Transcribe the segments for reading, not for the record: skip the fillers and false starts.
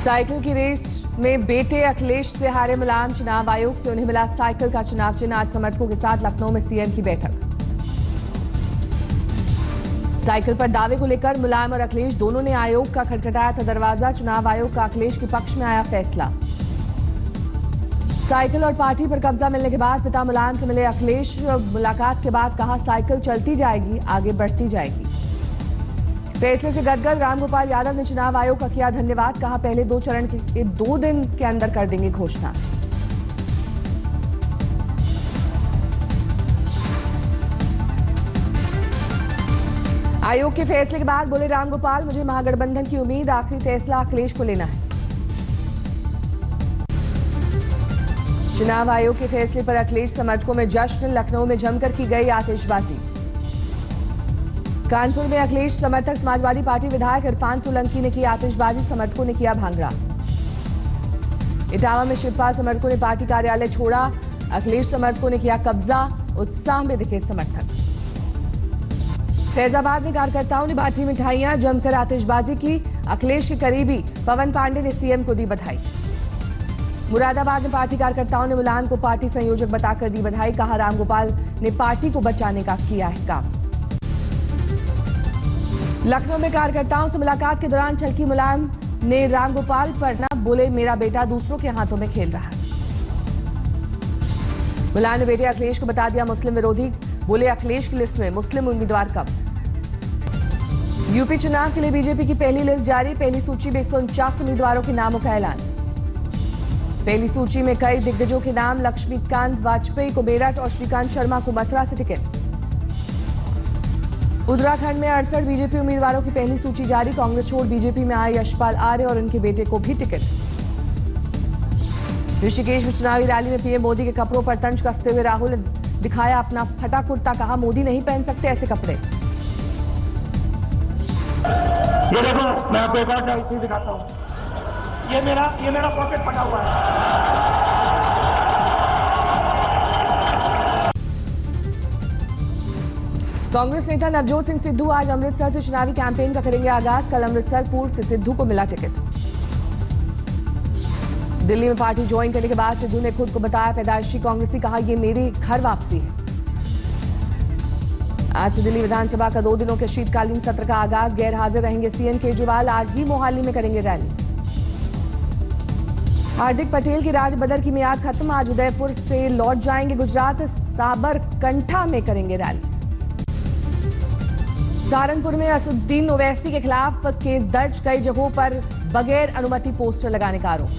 Cycle की race में बेटे अखिलेश से हारे मुलायम, चुनाव आयोग से उन्हें मिला साइकिल का चुनाव चिन्ह। आज समर्थकों के साथ लखनऊ में सीएम की बैठक। साइकिल पर दावे को लेकर मुलायम और अखिलेश दोनों ने आयोग का खटखटाया था दरवाजा। चुनाव आयोग का अखिलेश के पक्ष में आया फैसला। साइकिल और पार्टी पर कब्जा मिलने के बाद पिता मुलायम से मिले अखिलेश। मुलाकात के बाद कहा साइकिल चलती जाएगी, आगे बढ़ती जाएगी। फैसले से गदगद रामगोपाल यादव ने चुनाव आयोग का किया धन्यवाद। कहा पहले 2 चरण के 2 दिन के अंदर कर देंगे घोषणा। आयोग के फैसले के बाद बोले रामगोपाल, मुझे महागठबंधन की उम्मीद, आखिरी फैसला अखिलेश को लेना है। चुनाव आयोग के फैसले पर अखिलेश समर्थकों में जश्न। लखनऊ में जमकर की गई आतिशबाजी। कानपुर में अखिलेश समर्थक समाजवादी पार्टी विधायक इरफान सोलंकी ने की आतिशबाजी, समर्थकों ने किया भांगड़ा। इटावा में शिवपाल समर्थकों ने पार्टी कार्यालय छोड़ा, अखिलेश समर्थकों ने किया कब्जा, उत्साह में दिखे समर्थक। फैजाबाद में कार्यकर्ताओं ने बांटी मिठाइयां, जमकर आतिशबाजी की। अखिलेश के करीबी पवन पांडे ने सीएम को दी बधाई। मुरादाबाद में पार्टी कार्यकर्ताओं ने मुलायम को पार्टी संयोजक बताकर दी बधाई। कहा रामगोपाल ने पार्टी को बचाने का किया है काम। लखनऊ में कार्यकर्ताओं से मुलाकात के दौरान छलकी मुलायम ने रामगोपाल पर बोले मेरा बेटा दूसरों के हाथों में खेल रहा है। मुलायम ने बेटे अखिलेश को बता दिया मुस्लिम विरोधी। बोले अखिलेश की लिस्ट में मुस्लिम उम्मीदवार कब। यूपी चुनाव के लिए बीजेपी की पहली लिस्ट जारी। पहली सूची में 149 उम्मीदवारों के नामों का ऐलान। पहली सूची में कई दिग्गजों के नाम। लक्ष्मीकांत वाजपेयी को मेरठ और श्रीकांत शर्मा को मथुरा से टिकट। उत्तराखंड में 68 बीजेपी उम्मीदवारों की पहली सूची जारी। कांग्रेस छोड़ बीजेपी में आए यशपाल आर्य और उनके बेटे को भी टिकट। ऋषिकेश में चुनावी रैली में पीएम मोदी के कपड़ों पर तंज कसते हुए राहुल ने दिखाया अपना फटा कुर्ता। कहा मोदी नहीं पहन सकते ऐसे कपड़े। ये देखो, मैं आपको एक और चीज दिखाता हूँ। ये मेरा पॉकेट फटा हुआ है। कांग्रेस नेता नवजोत सिंह सिद्धू आज अमृतसर से चुनावी कैंपेन का करेंगे आगाज। कल अमृतसर पूर्व से सिद्धू को मिला टिकट। दिल्ली में पार्टी ज्वाइन करने के बाद सिद्धू ने खुद को बताया पैदाइशी कांग्रेसी। कहा यह मेरी घर वापसी है। आज से दिल्ली विधानसभा का 2 दिनों के शीतकालीन सत्र का आगाज। गैर हाजिर रहेंगे सीएम केजरीवाल। आज ही मोहाली में करेंगे रैली। हार्दिक पटेल की राजबदर की मियाद खत्म। आज उदयपुर से लौट जाएंगे गुजरात। साबरकंठा में करेंगे रैली। सहारनपुर में असुद्दीन ओवैसी के खिलाफ केस दर्ज। कई जगहों पर बगैर अनुमति पोस्टर लगाने का आरोप।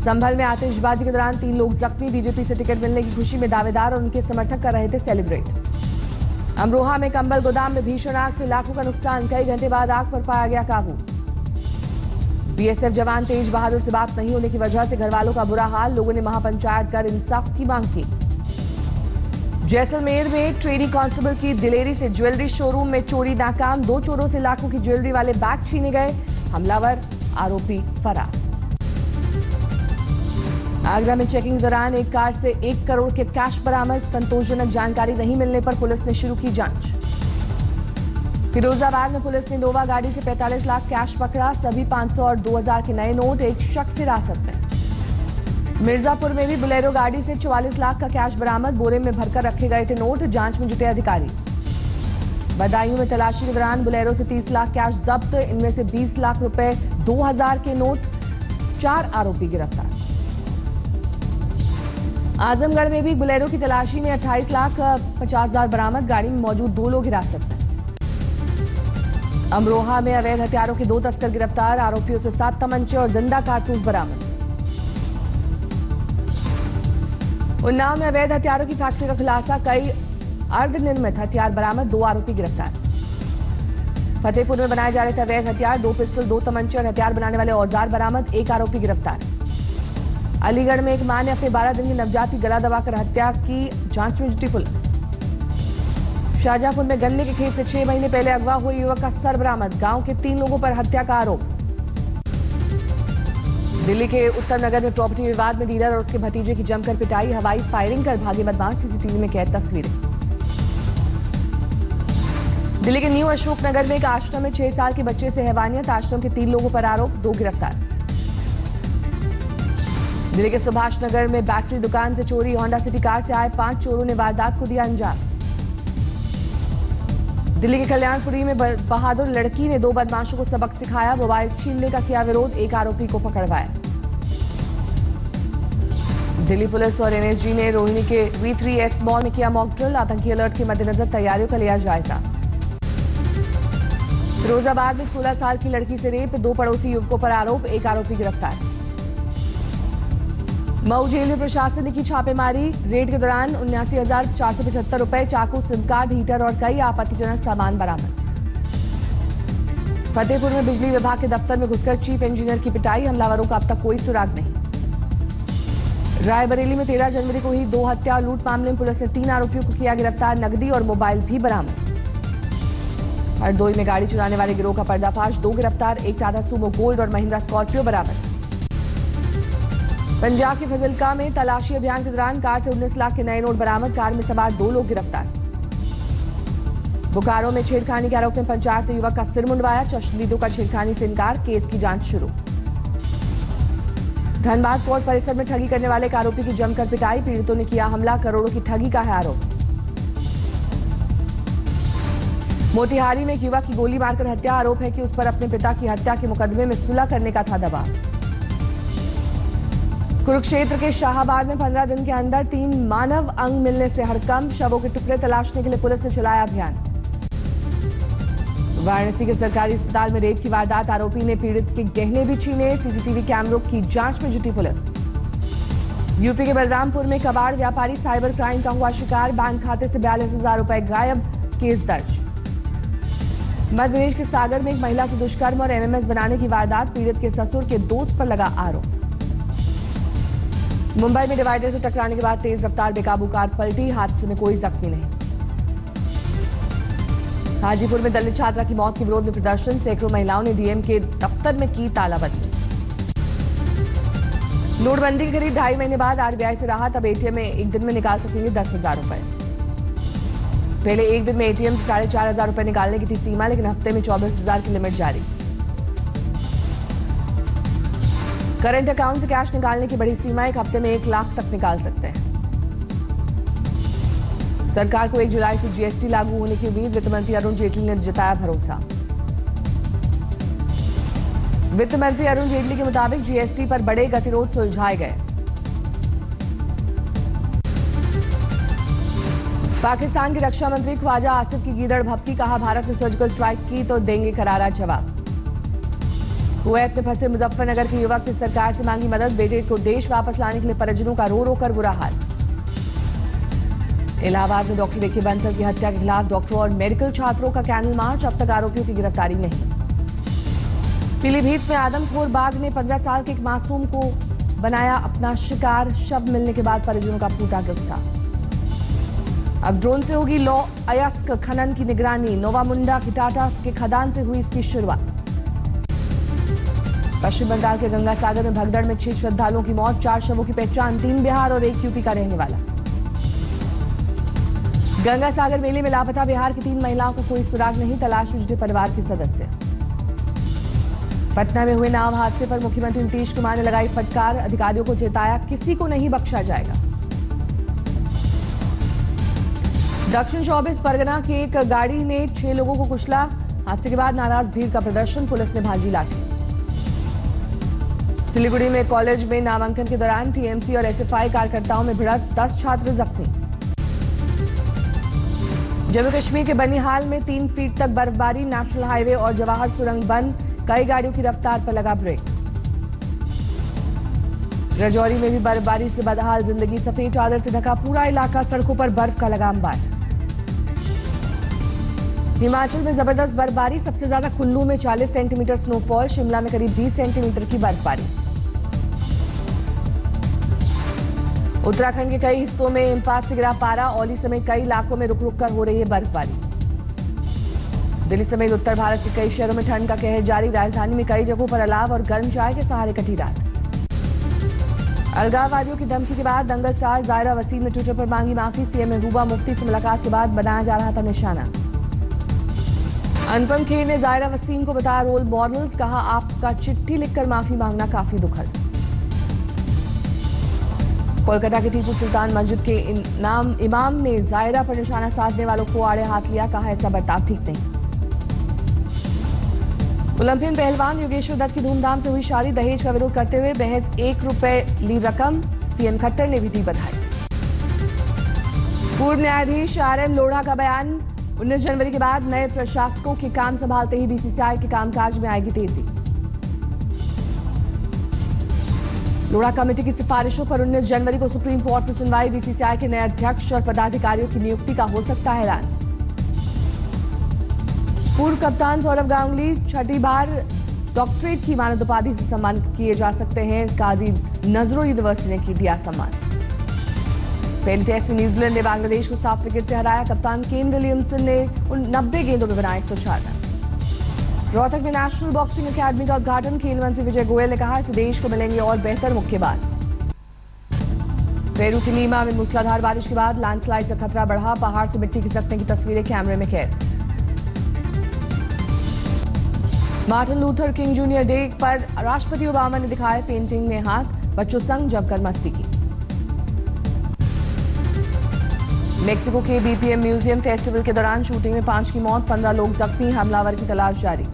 संभल में आतिशबाजी के दौरान 3 लोग जख्मी। बीजेपी से टिकट मिलने की खुशी में दावेदार और उनके समर्थक कर रहे थे सेलिब्रेट। अमरोहा में कंबल गोदाम में भीषण आग से लाखों का नुकसान। कई घंटे बाद आग पर पाया गया काबू। बीएसएफ जवान तेज बहादुर से बात नहीं होने की वजह से घरवालों का बुरा हाल। लोगों ने महापंचायत कर इंसाफ की मांग की। जैसलमेर में ट्रेनी कांस्टेबल की दिलेरी से ज्वेलरी शोरूम में चोरी नाकाम। 2 चोरों से लाखों की ज्वेलरी वाले बैग छीने गए। हमलावर आरोपी फरार। आगरा में चेकिंग के दौरान एक कार से 1 करोड़ के कैश बरामद। संतोषजनक जानकारी नहीं मिलने पर पुलिस ने शुरू की जांच। फिरोजाबाद में पुलिस ने नोवा गाड़ी से 45 लाख कैश पकड़ा। सभी 500 और 2000 के नए नोट। एक शख्स हिरासत में। मिर्जापुर में भी बुलेरो गाड़ी से 44 लाख का कैश बरामद। बोरे में भरकर रखे गए थे नोट। जांच में जुटे अधिकारी। बदायूं में तलाशी के दौरान बुलेरो से 30 लाख कैश जब्त। इनमें से 20 लाख रुपए 2000 के नोट। 4 आरोपी गिरफ्तार। आजमगढ़ में भी बुलेरो की तलाशी में 28 लाख 50 हजार बरामद। गाड़ी में मौजूद 2 लोग हिरासत में। अमरोहा में अवैध हथियारों के 2 तस्कर गिरफ्तार। आरोपियों से 7 तमंचे और जिंदा कारतूस बरामद। उन्नाव में अवैध हथियारों की फैक्ट्री का खुलासा। कई अर्धनिर्मित हथियार बरामद। 2 आरोपी गिरफ्तार। फतेहपुर में बनाए जा रहे थे अवैध हथियार। 2 पिस्टल, 2 तमंचे और हथियार बनाने वाले औजार बरामद। 1 आरोपी गिरफ्तार। अलीगढ़ में एक मां ने अपने 12 दिन की नवजात की गला दबाकर हत्या की। जांच में जुटी पुलिस। शाहजहांपुर में गन्ने के खेत से 6 महीने पहले अगवा हुए युवक का सर बरामद। गांव के 3 लोगों पर हत्या का आरोप। दिल्ली के उत्तर नगर में प्रॉपर्टी विवाद में डीलर और उसके भतीजे की जमकर पिटाई। हवाई फायरिंग कर भागे बदमाश। सीसीटीवी में कैद तस्वीरें। दिल्ली के न्यू अशोक नगर में एक आश्रम में 6 साल के बच्चे से हैवानियत। आश्रम के 3 लोगों पर आरोप। 2 गिरफ्तार। दिल्ली के सुभाष नगर में बैटरी दुकान से चोरी, होंडा सिटी कार से आए 5 चोरों ने वारदात को दिया अंजाम। दिल्ली के कल्याणपुरी में बहादुर लड़की ने 2 बदमाशों को सबक सिखाया, मोबाइल छीनने का किया विरोध, एक आरोपी को पकड़वाया। दिल्ली पुलिस और एनएसजी ने रोहिणी के V3S मॉल में किया मॉक ड्रिल, आतंकी अलर्ट के मद्देनजर तैयारियों का लिया जायजा। फिरोजाबाद में 16 साल की लड़की से रेप, 2 पड़ोसी युवकों पर आरोप, एक आरोपी गिरफ्तार। मऊ जेल में प्रशासन ने की छापेमारी, रेड के दौरान 79,475 रुपए, चाकू, सिम कार्ड, हीटर और कई आपत्तिजनक सामान बरामद। फतेहपुर में बिजली विभाग के दफ्तर में घुसकर चीफ इंजीनियर की पिटाई, हमलावरों का अब तक कोई सुराग नहीं। रायबरेली में 13 जनवरी को ही 2 हत्या और लूट मामले में पुलिस ने 3 आरोपियों को किया गिरफ्तार, नकदी और मोबाइल भी बरामद। हरदोई में गाड़ी चुराने वाले गिरोह का पर्दाफाश, 2 गिरफ्तार, एक टाटा सुमो गोल्ड और महिंद्रा स्कॉर्पियो बरामद। पंजाब के फजिल्का में तलाशी अभियान के दौरान कार से 19 लाख के नए नोट बरामद, कार में सवार 2 लोग गिरफ्तार। बोकारो में छेड़खानी के आरोप में पंचायत ने युवक का सिर मुंडवाया, चश्मदीदों का छेड़खानी से इनकार, केस की जांच शुरू। धनबाद कोर्ट परिसर में ठगी करने वाले एक आरोपी की जमकर पिटाई, पीड़ितों ने किया हमला, करोड़ों की ठगी का है आरोप। मोतिहारी में एक युवक की गोली मारकर हत्या, आरोप है कि उस पर अपने पिता की हत्या के मुकदमे में सुलह करने का था दबाव। कुरुक्षेत्र के शाहाबाद में 15 दिन के अंदर 3 मानव अंग मिलने से हड़कंप, शवों के टुकड़े तलाशने के लिए पुलिस ने चलाया अभियान। वाराणसी के सरकारी अस्पताल में रेप की वारदात, आरोपी ने पीड़ित के गहने भी छीने, सीसीटीवी कैमरों की जांच में जुटी पुलिस। यूपी के बलरामपुर में कबाड़ व्यापारी साइबर क्राइम का हुआ शिकार, बैंक खाते से 42,000 रुपए गायब, केस दर्ज। मध्य प्रदेश के सागर में एक महिला से दुष्कर्म और एमएमएस बनाने की वारदात, पीड़ित के ससुर के दोस्त पर लगा आरोप। मुंबई में डिवाइडर से टकराने के बाद तेज रफ्तार बेकाबू कार पलटी, हादसे में कोई जख्मी नहीं। हाजीपुर में दलित छात्रा की मौत के विरोध में प्रदर्शन, सैकड़ों महिलाओं ने डीएम के दफ्तर में की तालाबंदी। नोटबंदी के करीब 2.5 महीने बाद आरबीआई से राहत, अब एटीएम में एक दिन में निकाल सकेंगे 10,000 रुपए। पहले एक दिन में एटीएम से 4,500 रुपए निकालने की थी सीमा, लेकिन हफ्ते में 24,000 की लिमिट जारी। करंट अकाउंट से कैश निकालने की बड़ी सीमा, एक हफ्ते में 1 लाख तक निकाल सकते हैं। सरकार को 1 जुलाई से जीएसटी लागू होने की उम्मीद, वित्त मंत्री अरुण जेटली ने जताया भरोसा। वित्त मंत्री अरुण जेटली के मुताबिक जीएसटी पर बड़े गतिरोध सुलझाए गए। पाकिस्तान के रक्षा मंत्री ख्वाजा आसिफ की गीदड़ भपकी, कहा भारत ने सर्जिकल स्ट्राइक की तो देंगे करारा जवाब। कुवैत में फंसे मुजफ्फरनगर के युवक ने सरकार से मांगी मदद, बेटे को देश वापस लाने के लिए परिजनों का रो रो कर बुरा हाल। इलाहाबाद में डॉक्टर ए.के. बंसल की हत्या के खिलाफ डॉक्टरों और मेडिकल छात्रों का कैंडल मार्च, अब तक आरोपियों की गिरफ्तारी नहीं। पीलीभीत में आदमखोर बाघ ने 15 साल के एक मासूम को बनाया अपना शिकार, शव मिलने के बाद परिजनों का फूटा गुस्सा। अब ड्रोन से होगी लौ अयस्क खनन की निगरानी, नोवा मुंडा की टाटा के खदान से हुई इसकी शुरुआत। पश्चिम बंगाल के गंगा सागर में भगदड़ में 6 श्रद्धालुओं की मौत, 4 शवों की पहचान, 3 बिहार और 1 यूपी का रहने वाला। गंगा सागर मेले में लापता बिहार की 3 महिलाओं को कोई सुराग नहीं, तलाश में जुटे परिवार के सदस्य। पटना में हुए नाव हादसे पर मुख्यमंत्री नीतीश कुमार ने लगाई फटकार, अधिकारियों को चेताया किसी को नहीं बख्शा जाएगा। दक्षिण 24 परगना की एक गाड़ी ने 6 लोगों को कुचला, हादसे के बाद नाराज भीड़ का प्रदर्शन, पुलिस ने भांजी लाठी। सिलीगुड़ी में कॉलेज में नामांकन के दौरान टीएमसी और एसएफआई कार्यकर्ताओं में भिड़ंत, 10 छात्र जख्मी। जम्मू कश्मीर के बनिहाल में 3 फीट तक बर्फबारी, नेशनल हाईवे और जवाहर सुरंग बंद, कई गाड़ियों की रफ्तार पर लगा ब्रेक। राजौरी में भी बर्फबारी से बदहाल जिंदगी, सफेद चादर से ढका पूरा इलाका, सड़कों पर बर्फ का लगा अंबार। हिमाचल में जबरदस्त बर्फबारी, सबसे ज्यादा कुल्लू में 40 सेंटीमीटर स्नोफॉल, शिमला में करीब 20 सेंटीमीटर की बर्फबारी। उत्तराखंड के कई हिस्सों में हिमपात से गिरा पारा, औली समेत कई इलाकों में रुक रुक कर हो रही है बर्फबारी। दिल्ली समेत उत्तर भारत के कई शहरों में ठंड का कहर जारी, राजधानी में कई जगहों पर अलाव और गर्म चाय के सहारे कटी रात। अलगाववादियों की धमकी के बाद दंगल स्टार जायरा वसीम ने ट्विटर पर मांगी माफी, सीएम महबूबा मुफ्ती से मुलाकात के बाद बनाया जा रहा था निशाना। अनुपम खेर ने जायरा वसीम को बताया रोल मॉडल, कहा आपका चिट्ठी लिखकर माफी मांगना काफी दुखद। कोलकाता के टीपू सुल्तान मस्जिद के इमाम ने जायरा पर निशाना साधने वालों को आड़े हाथ लिया, कहा ऐसा बर्ताव ठीक नहीं। ओलंपियन पहलवान योगेश्वर दत्त की धूमधाम से हुई शादी, दहेज का विरोध करते हुए महज ₹1 ली रकम, सीएम खट्टर ने भी दी बधाई। पूर्व न्यायाधीश RM लोढ़ा का बयान, 19 जनवरी के बाद नए प्रशासकों के काम संभालते ही बीसीसीआई के कामकाज में आएगी तेजी। लोढ़ा कमेटी की सिफारिशों पर 19 जनवरी को सुप्रीम कोर्ट में सुनवाई, बीसीसीआई के नए अध्यक्ष और पदाधिकारियों की नियुक्ति का हो सकता है ऐलान। पूर्व कप्तान सौरव गांगुली छठी बार डॉक्टरेट की मानद उपाधि से सम्मानित किए जा सकते हैं, काजी नजरुल यूनिवर्सिटी ने दिया सम्मान। पहले टेस्ट में न्यूजीलैंड ने बांग्लादेश को 7 विकेट से हराया, कप्तान केन विलियमसन ने 90 गेंदों में बनाए 104 रन। रोहतक में नेशनल बॉक्सिंग अकादमी का उद्घाटन, खेल मंत्री विजय गोयल ने कहा, इससे देश को मिलेंगे और बेहतर मुक्केबाज। पेरू की लीमा में मूसलाधार बारिश के बाद लैंडस्लाइड का खतरा बढ़ा, पहाड़ से मिट्टी खिसकने की तस्वीरें कैमरे में कैद। Martin Luther king junior day पर राष्ट्रपति ओबामा ने दिखाए पेंटिंग में हाथ, बच्चों संग जमकर मस्ती की। मेक्सिको के बीपीएम म्यूजियम फेस्टिवल के दौरान शूटिंग में 5 की मौत, 15 लोग जख्मी, हमलावर की तलाश जारी।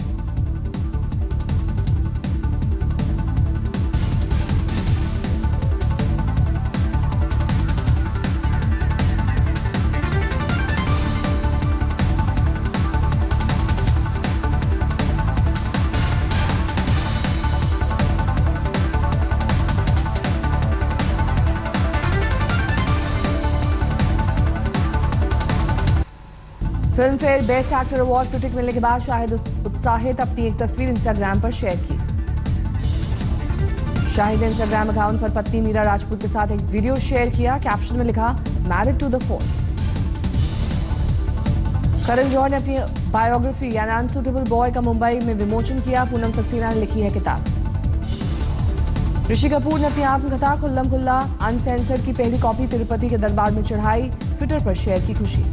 Film fair best actor award को टिकट मिलने के बाद शाहिद उत्साहित अपनी एक तस्वीर इंस्टाग्राम पर शेयर की। शाहिद ने इंस्टाग्राम अकाउंट पर पत्नी मीरा राजपूत के साथ एक वीडियो शेयर किया, कैप्शन में लिखा married to the phone. Karan Johar ने अपनी बायोग्राफी यानी अनसुटेबल बॉय का मुंबई में विमोचन किया, पूनम सक्सेना ने लिखी है किताब। ऋषि कपूर ने अपनी आत्मकथा खुल्लम खुल्ला अनसेंसर्ड की पहली कॉपी तिरुपति के दरबार में चढ़ाई, ट्विटर पर शेयर की खुशी।